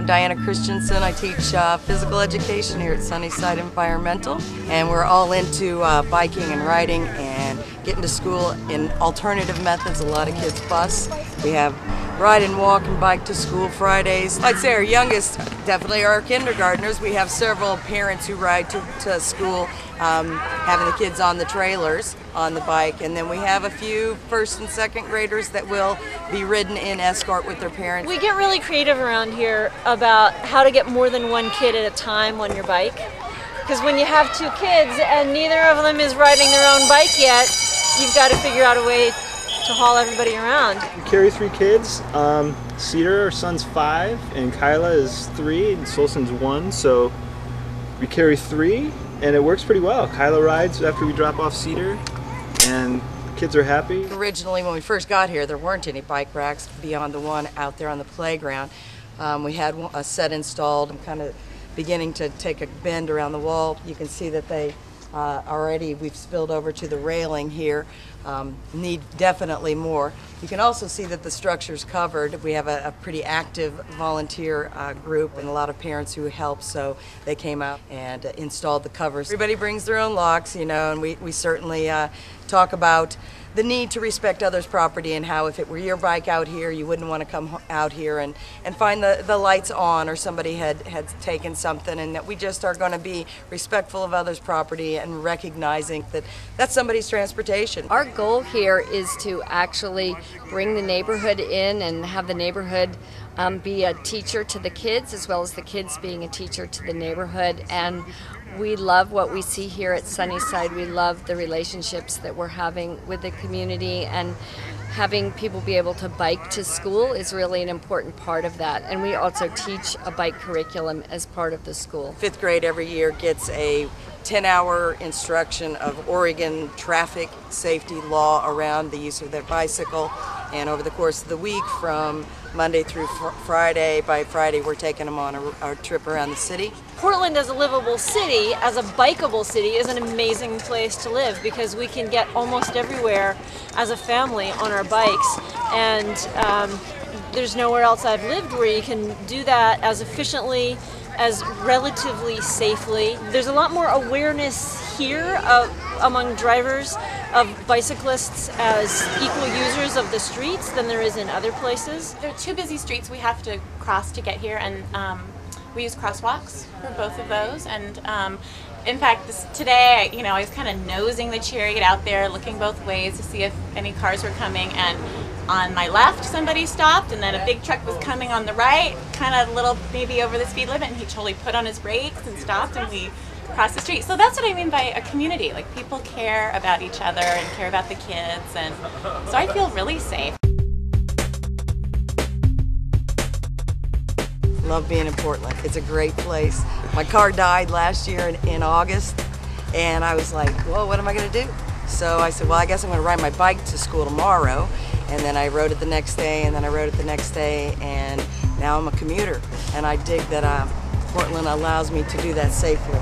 I'm Diana Christensen. I teach physical education here at Sunnyside Environmental, and we're all into biking and riding and getting to school in alternative methods. A lot of kids bus. We have ride and walk and bike to school Fridays. I'd say our youngest definitely are our kindergartners. We have several parents who ride to school, having the kids on the trailers on the bike, and then we have a few first and second graders that will be ridden in escort with their parents. We get really creative around here about how to get more than one kid at a time on your bike, because when you have two kids and neither of them is riding their own bike yet, you've got to figure out a way to haul everybody around. We carry 3 kids. Cedar, our son's 5, and Kyla is 3, and Solson's 1, so we carry 3, and it works pretty well. Kyla rides after we drop off Cedar, and kids are happy. Originally, when we first got here, there weren't any bike racks beyond the one out there on the playground. We had a set installed. I'm kind of beginning to take a bend around the wall. You can see that they we've spilled over to the railing here. Need definitely more. You can also see that the structure's covered. We have a pretty active volunteer group and a lot of parents who help, so they came out and installed the covers. Everybody brings their own locks, you know, and we certainly talk about the need to respect others' property and how if it were your bike out here, you wouldn't want to come out here and find the lights on or somebody had taken something, and that we just are going to be respectful of others' property and recognizing that that's somebody's transportation. Our goal here is to actually bring the neighborhood in and have the neighborhood be a teacher to the kids, as well as the kids being a teacher to the neighborhood. And we love what we see here at Sunnyside. We love the relationships that we're having with the community, and having people be able to bike to school is really an important part of that. And we also teach a bike curriculum as part of the school. 5th grade every year gets a 10-hour instruction of Oregon traffic safety law around the use of their bicycle, and over the course of the week from Monday through Friday, by Friday we're taking them on a trip around the city. Portland as a livable city, as a bikeable city, is an amazing place to live because we can get almost everywhere as a family on our bikes, and there's nowhere else I've lived where you can do that as efficiently, as relatively safely. There's a lot more awareness here among drivers of bicyclists as equal users of the streets than there is in other places. There are 2 busy streets we have to cross to get here, and we use crosswalks for both of those. And in fact, today, you know, I was kind of nosing the chariot out there, looking both ways to see if any cars were coming, and on my left somebody stopped, and then a big truck was coming on the right, kind of a little maybe over the speed limit, and he totally put on his brakes and stopped, and we crossed the street. So that's what I mean by a community. Like, people care about each other and care about the kids, and so I feel really safe. Love being in Portland. It's a great place. My car died last year in August, and I was like, well, what am I going to do? So I said, well, I guess I'm going to ride my bike to school tomorrow. And then I rode it the next day, and then I rode it the next day, and now I'm a commuter. And I dig that Portland allows me to do that safely.